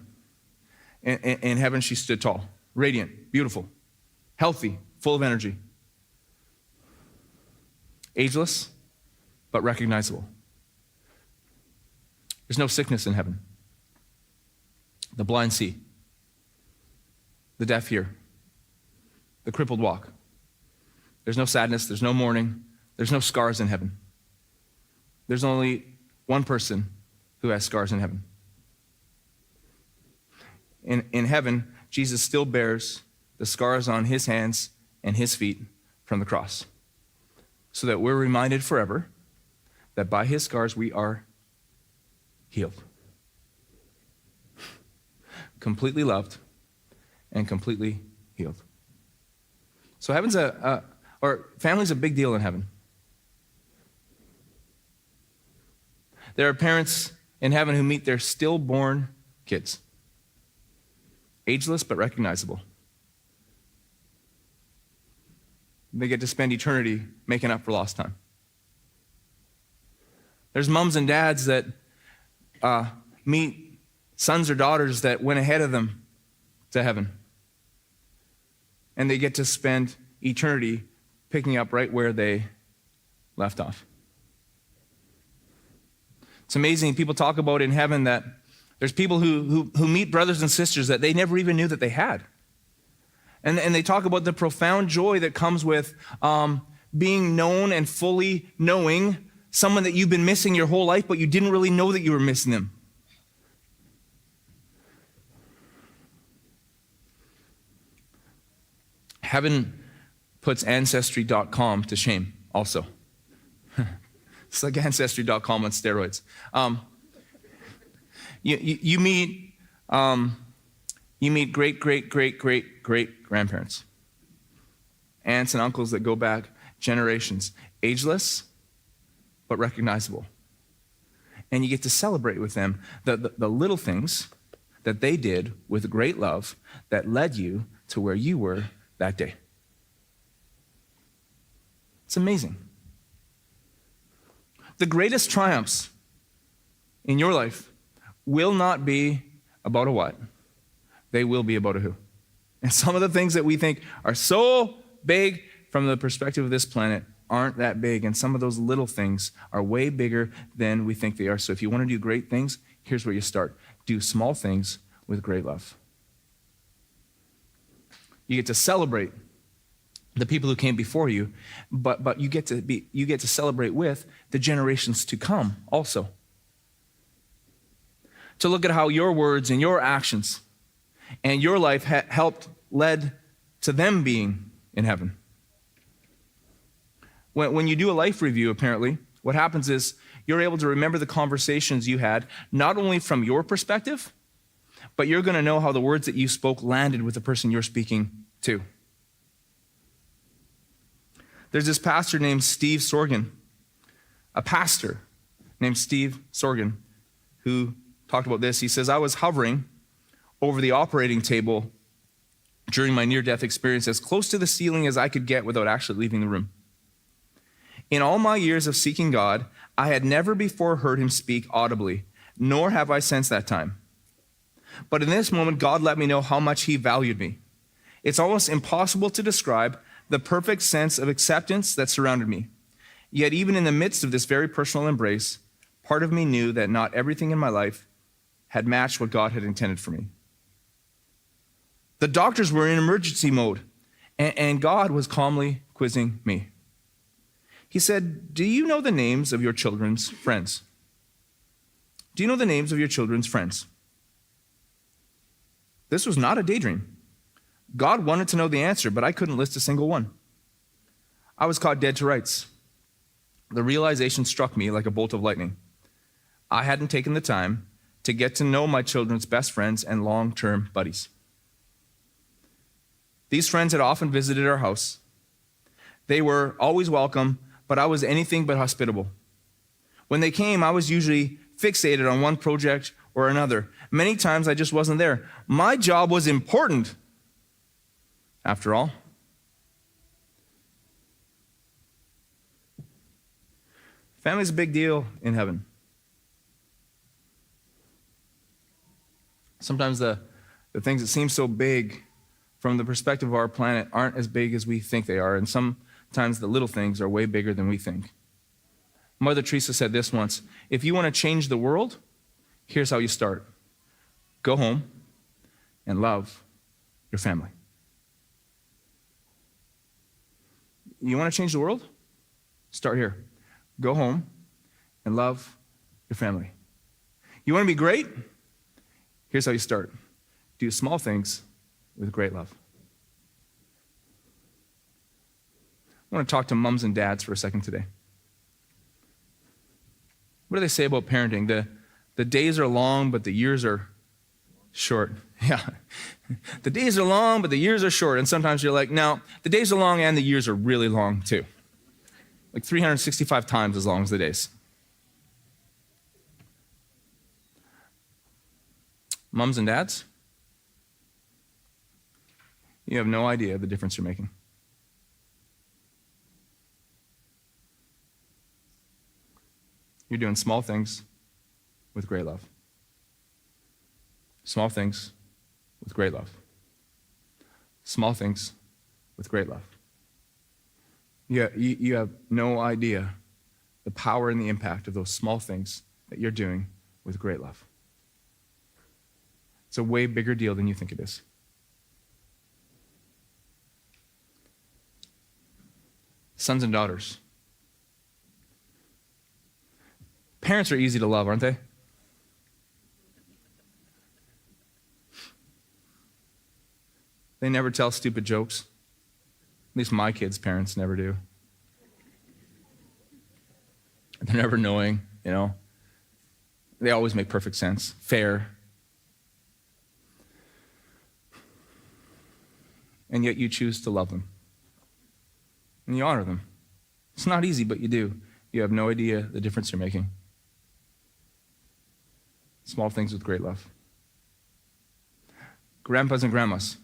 In heaven, she stood tall, radiant, beautiful, healthy, full of energy. Ageless, but recognizable. There's no sickness in heaven. The blind see. The deaf hear. The crippled walk. There's no sadness. There's no mourning. There's no scars in heaven. There's only one person who has scars in heaven. In heaven, Jesus still bears the scars on his hands and his feet from the cross, so that we're reminded forever that by his scars we are healed. Completely loved and completely healed. So family's a big deal in heaven. There are parents in heaven who meet their stillborn kids. Ageless but recognizable. They get to spend eternity making up for lost time. There's moms and dads that meet sons or daughters that went ahead of them to heaven. And they get to spend eternity picking up right where they left off. It's amazing. People talk about in heaven that there's people who meet brothers and sisters that they never even knew that they had. And they talk about the profound joy that comes with being known and fully knowing someone that you've been missing your whole life, but you didn't really know that you were missing them. Heaven puts Ancestry.com to shame also. It's like Ancestry.com on steroids. You meet great grandparents, aunts and uncles that go back generations, ageless but recognizable, and you get to celebrate with them the little things that they did with great love that led you to where you were that day. It's amazing. The greatest triumphs in your life will not be about a what. They will be about a who. And some of the things that we think are so big from the perspective of this planet aren't that big. And some of those little things are way bigger than we think they are. So if you want to do great things, here's where you start. Do small things with great love. You get to celebrate the people who came before you, but you get to celebrate with the generations to come also. to look at how your words and your actions and your life led to them being in heaven. When you do a life review, apparently, what happens is you're able to remember the conversations you had, not only from your perspective, but you're going to know how the words that you spoke landed with the person you're speaking to. There's this pastor named Steve Sorgen, who talked about this. He says, I was hovering over the operating table during my near-death experience as close to the ceiling as I could get without actually leaving the room. In all my years of seeking God, I had never before heard him speak audibly, nor have I since that time. But in this moment, God let me know how much he valued me. It's almost impossible to describe the perfect sense of acceptance that surrounded me. Yet even in the midst of this very personal embrace, part of me knew that not everything in my life had matched what God had intended for me. The doctors were in emergency mode, and God was calmly quizzing me. He said, do you know the names of your children's friends? Do you know the names of your children's friends? This was not a daydream. God wanted to know the answer, but I couldn't list a single one. I was caught dead to rights. The realization struck me like a bolt of lightning. I hadn't taken the time to get to know my children's best friends and long-term buddies. These friends had often visited our house. They were always welcome, but I was anything but hospitable. When they came, I was usually fixated on one project or another. Many times I just wasn't there. My job was important, after all. Family's a big deal in heaven. Sometimes the things that seem so big from the perspective of our planet aren't as big as we think they are, and sometimes the little things are way bigger than we think. Mother Teresa said this once, if you want to change the world, here's how you start. Go home and love your family. You want to change the world? Start here. Go home and love your family. You want to be great? Here's how you start. Do small things with great love. I want to talk to moms and dads for a second today. What do they say about parenting? The days are long, but the years are short. Yeah. The days are long, but the years are short. And sometimes you're like, no, the days are long and the years are really long too. Like 365 times as long as the days. Moms and dads, you have no idea the difference you're making. You're doing small things with great love. Small things with great love. Small things with great love. You have no idea the power and the impact of those small things that you're doing with great love. It's a way bigger deal than you think it is. Sons and daughters. Parents are easy to love, aren't they? They never tell stupid jokes. At least my kids' parents never do. They're never annoying, you know. They always make perfect sense, fair. And yet you choose to love them. And you honor them. It's not easy, but you do. You have no idea the difference you're making. Small things with great love. Grandpas and grandmas.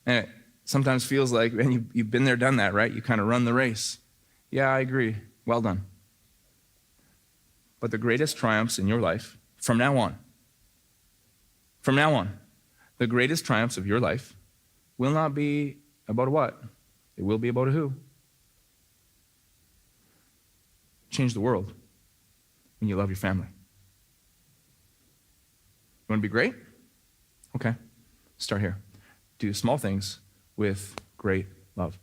And it sometimes feels like, man, you've been there, done that, right? You kind of run the race. Yeah, I agree. Well done. But the greatest triumphs in your life, from now on, the greatest triumphs of your life will not be about a what? It will be about a who. Change the world when you love your family. You want to be great? Okay, start here. Do small things with great love.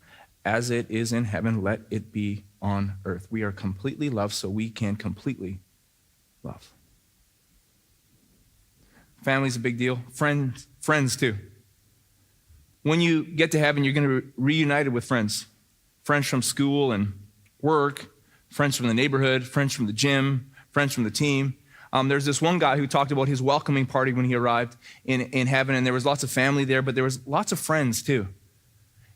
As it is in heaven, let it be on earth. We are completely loved, so we can completely love. Family's a big deal. Friends too. When you get to heaven, you're going to be reunited with friends. Friends from school and work, friends from the neighborhood, friends from the gym, friends from the team. There's this one guy who talked about his welcoming party when he arrived in heaven, and there was lots of family there, but there was lots of friends too.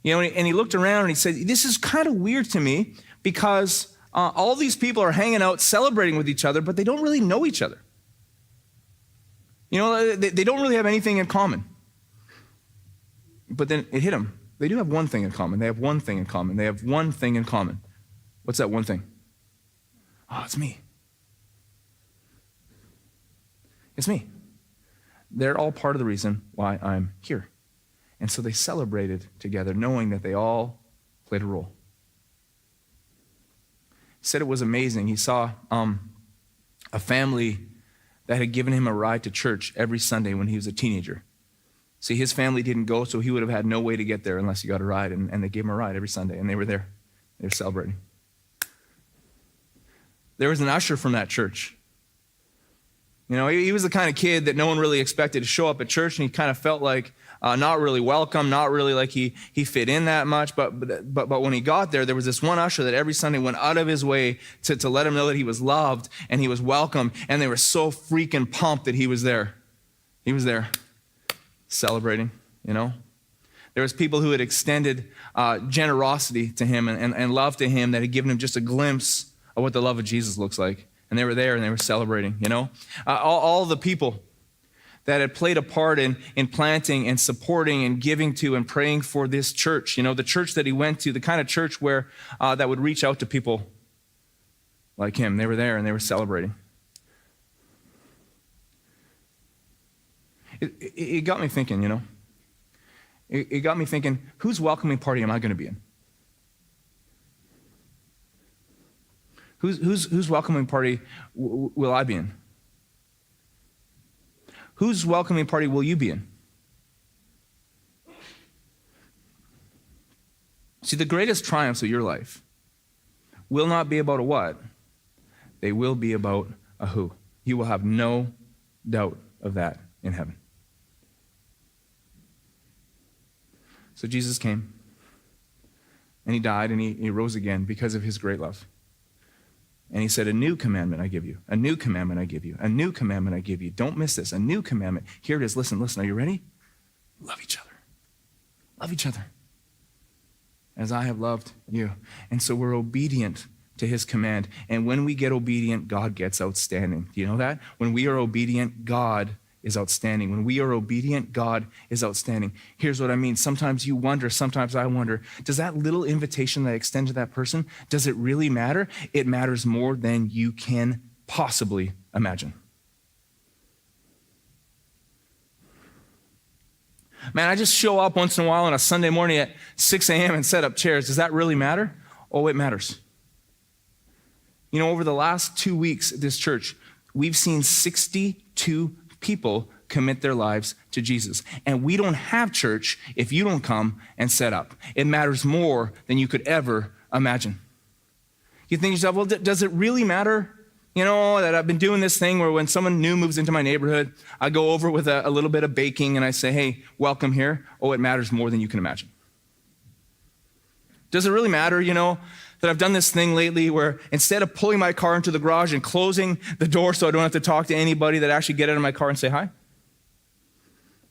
And he looked around and he said, this is kind of weird to me because all these people are hanging out, celebrating with each other, but they don't really know each other. They don't really have anything in common. But then it hit him. They do have one thing in common. They have one thing in common. They have one thing in common. What's that one thing? Oh, it's me. It's me. They're all part of the reason why I'm here. And so they celebrated together, knowing that they all played a role. He said it was amazing. He saw a family that had given him a ride to church every Sunday when he was a teenager. See, his family didn't go, so he would have had no way to get there unless he got a ride, and they gave him a ride every Sunday, and they were there. They were celebrating. There was an usher from that church. He was the kind of kid that no one really expected to show up at church, and he kind of felt like not really welcome, not really like he fit in that much. But when he got there, there was this one usher that every Sunday went out of his way to let him know that he was loved and he was welcome, and they were so freaking pumped that he was there. He was there celebrating, There was people who had extended generosity to him and love to him that had given him just a glimpse of what the love of Jesus looks like. And they were there and they were celebrating, All the people that had played a part in planting and supporting and giving to and praying for this church, the church that he went to, the kind of church where that would reach out to people like him. They were there and they were celebrating. It got me thinking, It got me thinking, whose welcoming party am I going to be in? Whose welcoming party will I be in? Whose welcoming party will you be in? See, the greatest triumphs of your life will not be about a what. They will be about a who. You will have no doubt of that in heaven. So Jesus came, and he died, and he rose again because of his great love. And he said, a new commandment I give you. A new commandment I give you. A new commandment I give you. Don't miss this. A new commandment. Here it is. Listen. Are you ready? Love each other. Love each other. As I have loved you. And so we're obedient to his command. And when we get obedient, God gets outstanding. Do you know that? When we are obedient, God is outstanding. When we are obedient, God is outstanding. Here's what I mean. Sometimes you wonder, sometimes I wonder, does that little invitation that I extend to that person, does it really matter? It matters more than you can possibly imagine. Man, I just show up once in a while on a Sunday morning at 6 a.m. and set up chairs. Does that really matter? Oh, it matters. Over the last 2 weeks at this church, we've seen 62 people commit their lives to Jesus. And we don't have church if you don't come and set up. It matters more than you could ever imagine. You think to yourself, well, does it really matter? That I've been doing this thing where when someone new moves into my neighborhood, I go over with a little bit of baking and I say, hey, welcome here. Oh, it matters more than you can imagine. Does it really matter, that I've done this thing lately where instead of pulling my car into the garage and closing the door so I don't have to talk to anybody, that I actually get out of my car and say hi?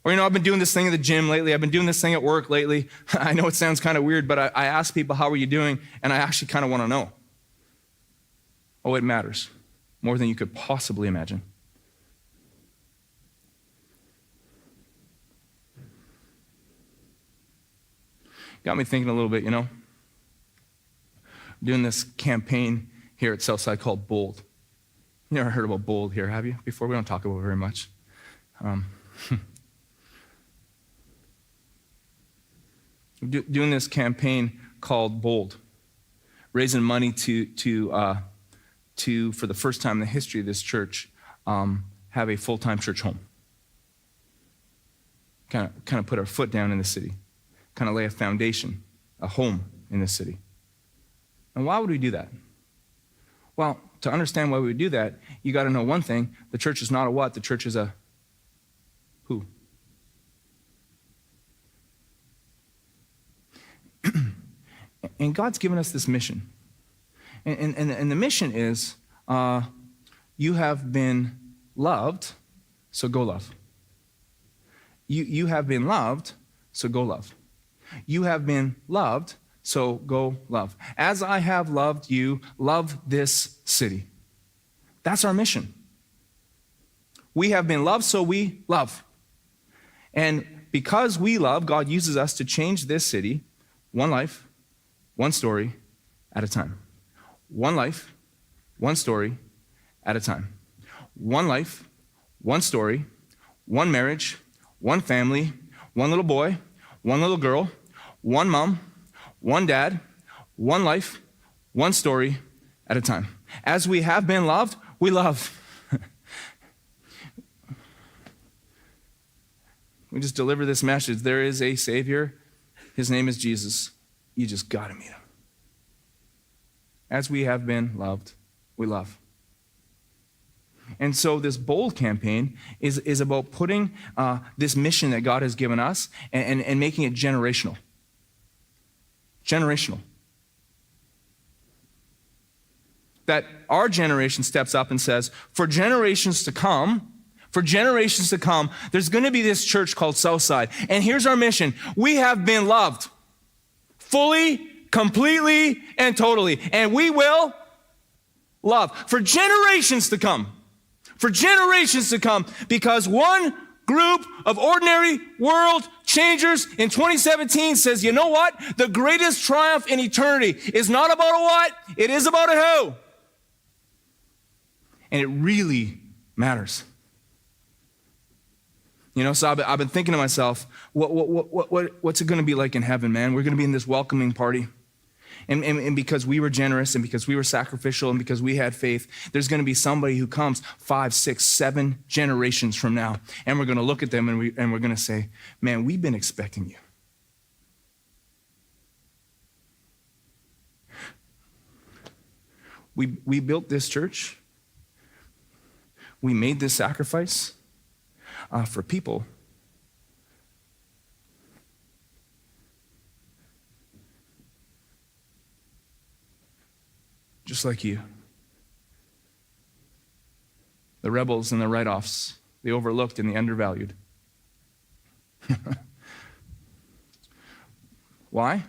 Or, I've been doing this thing at the gym lately. I've been doing this thing at work lately. I know it sounds kind of weird, but I ask people, how are you doing? And I actually kind of want to know. Oh, it matters more than you could possibly imagine. Got me thinking a little bit, Doing this campaign here at Southside called Bold. You never heard about Bold here, have you? Before, we don't talk about it very much. Doing this campaign called Bold, raising money to for the first time in the history of this church, have a full-time church home. Kind of put our foot down in the city, kind of lay a foundation, a home in the city. And why would we do that? Well, to understand why we would do that, you got to know one thing. The church is not a what? The church is a Who? And God's given us this mission. And the mission is, you have been loved, so go love. You have been loved, so go love. You have been loved, so go love. As I have loved you, love this city. That's our mission. We have been loved, so we love. And because we love, God uses us to change this city, one life, one story at a time. One life, one story at a time. One life, one story, one marriage, one family, one little boy, one little girl, one mom, one dad, one life, one story at a time. As we have been loved, we love. We just deliver this message. There is a Savior. His name is Jesus. You just got to meet him. As we have been loved, we love. And so this Bold campaign is about putting this mission that God has given us and making it generational. Generational. That our generation steps up and says, for generations to come, there's going to be this church called Southside. And here's our mission. We have been loved. Fully, completely, and totally. And we will love for generations to come. For generations to come. Because one group of ordinary world changers in 2017 says, you know what? The greatest triumph in eternity is not about a what, it is about a who. And it really matters. You know, so I've been thinking to myself, what's it going to be like in heaven, man? We're going to be in this welcoming party. And because we were generous and because we were sacrificial and because we had faith, there's going to be somebody who comes 5, 6, 7 generations from now. And we're going to look at them and we're going to say, man, we've been expecting you. We built this church. We made this sacrifice for people just like you. The rebels and the write-offs, the overlooked and the undervalued. Why?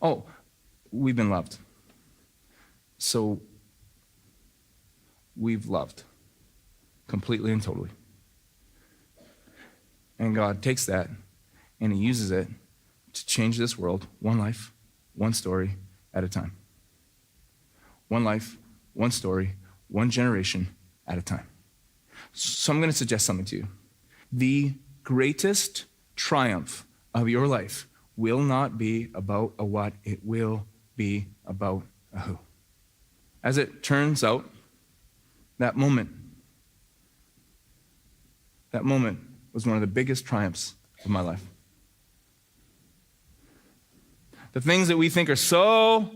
Oh, we've been loved. So we've loved completely and totally. And God takes that and he uses it to change this world, one life, one story at a time. One life, one story, one generation at a time. So I'm going to suggest something to you. The greatest triumph of your life will not be about a what, it will be about a who. As it turns out, that moment was one of the biggest triumphs of my life. The things that we think are so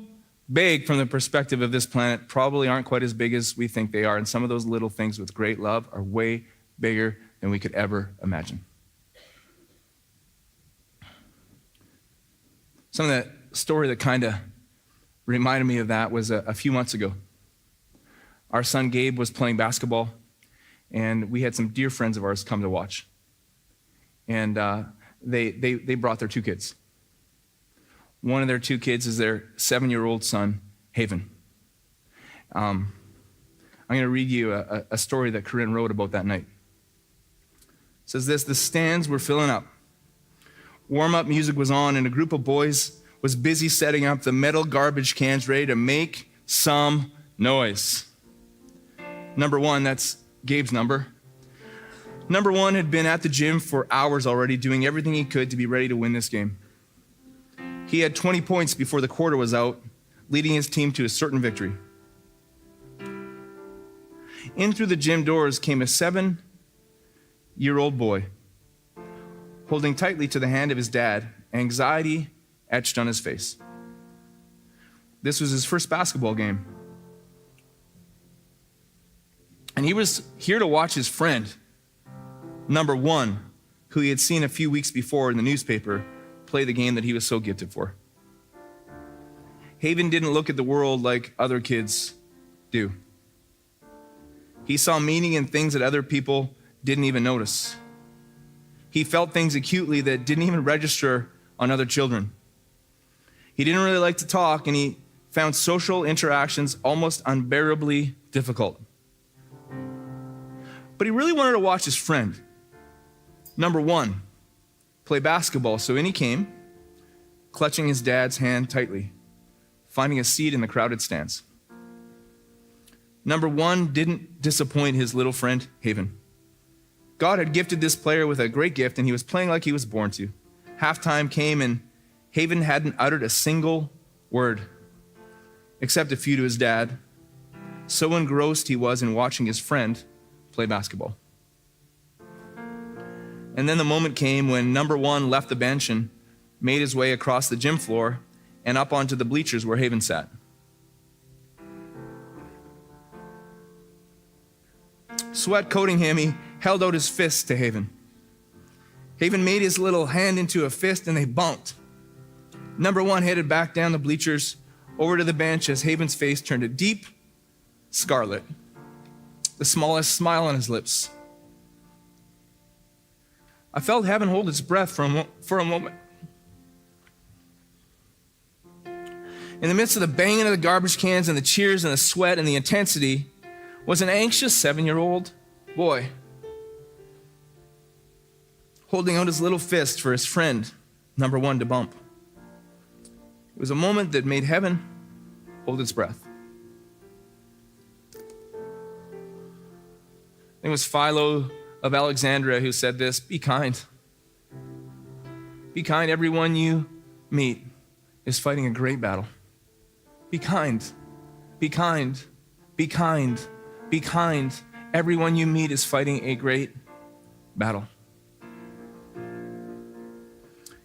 big from the perspective of this planet probably aren't quite as big as we think they are. And some of those little things with great love are way bigger than we could ever imagine. Some of that story that kind of reminded me of that was a few months ago. Our son Gabe was playing basketball, and we had some dear friends of ours come to watch. And they brought their 2 kids. One of their 2 kids is their 7-year-old son, Haven. I'm going to read you a story that Corinne wrote about that night. It says this: the stands were filling up. Warm-up music was on, and a group of boys was busy setting up the metal garbage cans ready to make some noise. Number 1, that's Gabe's number. Number 1 had been at the gym for hours already, doing everything he could to be ready to win this game. He had 20 points before the quarter was out, leading his team to a certain victory. In through the gym doors came a 7-year-old boy, holding tightly to the hand of his dad, anxiety etched on his face. This was his first basketball game. And he was here to watch his friend, number 1, who he had seen a few weeks before in the newspaper play the game that he was so gifted for. Haven didn't look at the world like other kids do. He saw meaning in things that other people didn't even notice. He felt things acutely that didn't even register on other children. He didn't really like to talk, and he found social interactions almost unbearably difficult. But he really wanted to watch his friend, number one, play basketball. So in he came, clutching his dad's hand tightly, finding a seat in the crowded stands. Number one didn't disappoint his little friend, Haven. God had gifted this player with a great gift, and he was playing like he was born to. Halftime came, and Haven hadn't uttered a single word, except a few to his dad. So engrossed he was in watching his friend play basketball. And then the moment came when number one left the bench and made his way across the gym floor and up onto the bleachers where Haven sat. Sweat coating him, he held out his fist to Haven. Haven made his little hand into a fist and they bumped. Number one headed back down the bleachers over to the bench as Haven's face turned a deep scarlet, the smallest smile on his lips. I felt heaven hold its breath for a moment. In the midst of the banging of the garbage cans and the cheers and the sweat and the intensity was an anxious 7-year-old boy holding out his little fist for his friend, number one, to bump. It was a moment that made heaven hold its breath. I think it was Philo of Alexandria who said this: be kind. Be kind. Everyone you meet is fighting a great battle. Be kind. Be kind. Be kind. Be kind. Everyone you meet is fighting a great battle.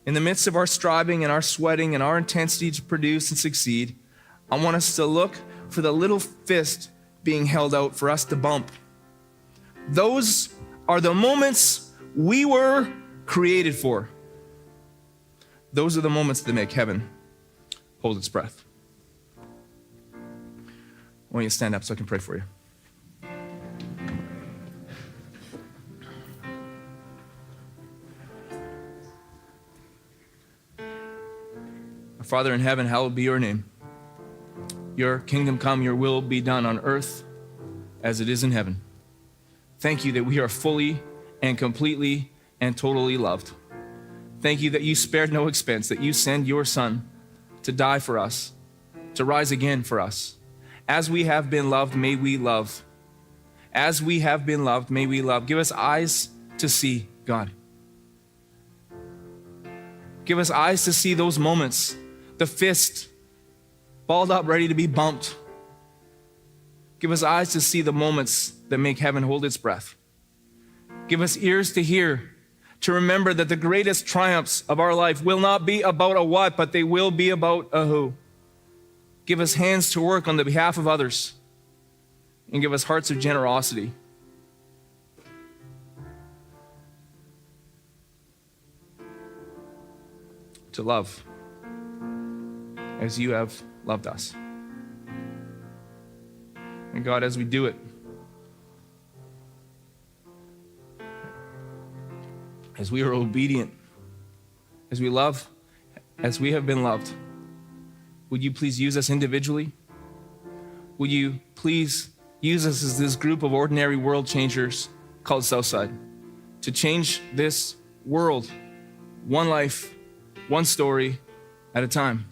In the midst of our striving and our sweating and our intensity to produce and succeed, I want us to look for the little fist being held out for us to bump. Those are the moments we were created for. Those are the moments that make heaven hold its breath. I want you to stand up so I can pray for you. Our Father in heaven, hallowed be your name. Your kingdom come, your will be done on earth as it is in heaven. Thank you that we are fully and completely and totally loved. Thank you that you spared no expense, that you send your Son to die for us, to rise again for us. As we have been loved, may we love. As we have been loved, may we love. Give us eyes to see, God. Give us eyes to see those moments, the fist balled up, ready to be bumped. Give us eyes to see the moments that make heaven hold its breath. Give us ears to hear, to remember that the greatest triumphs of our life will not be about a what, but they will be about a who. Give us hands to work on the behalf of others, and give us hearts of generosity. To love as you have loved us. And God, as we do it, as we are obedient, as we love, as we have been loved, would you please use us individually? Would you please use us as this group of ordinary world changers called Southside to change this world, one life, one story at a time.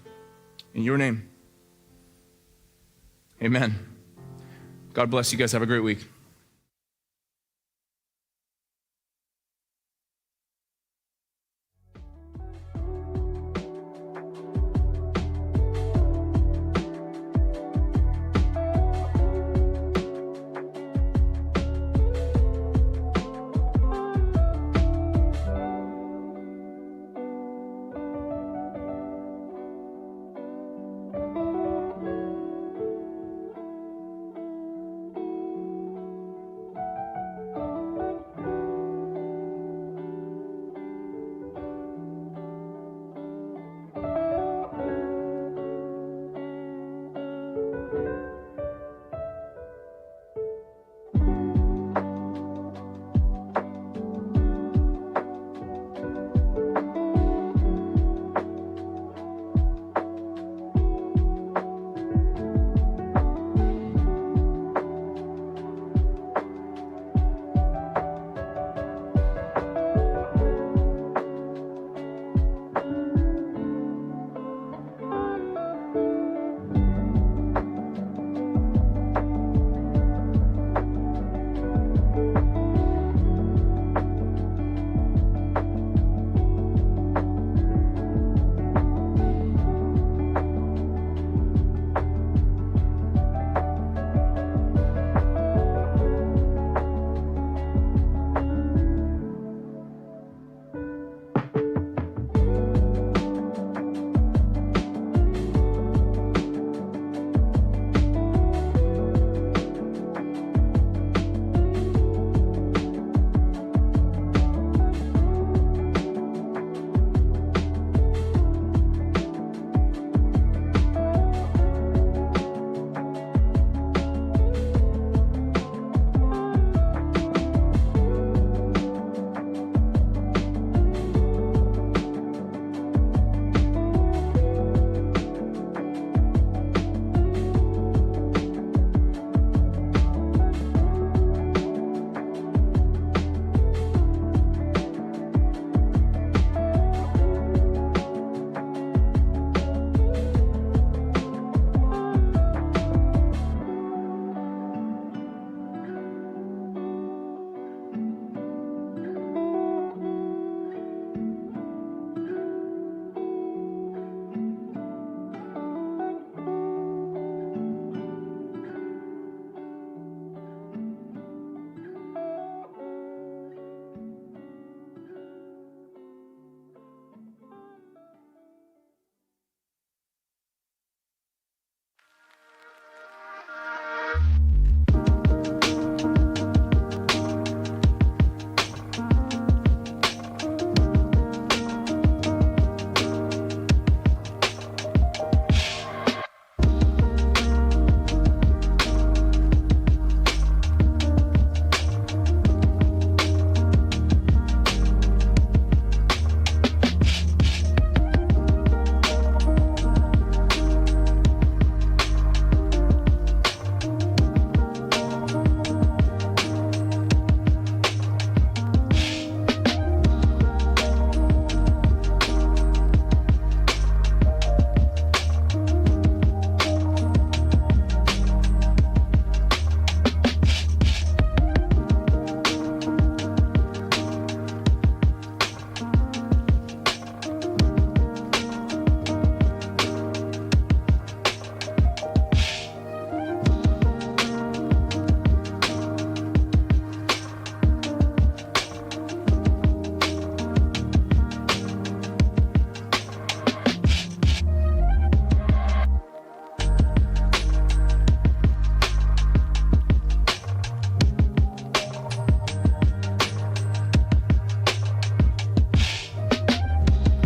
In your name, amen. God bless you guys. Have a great week.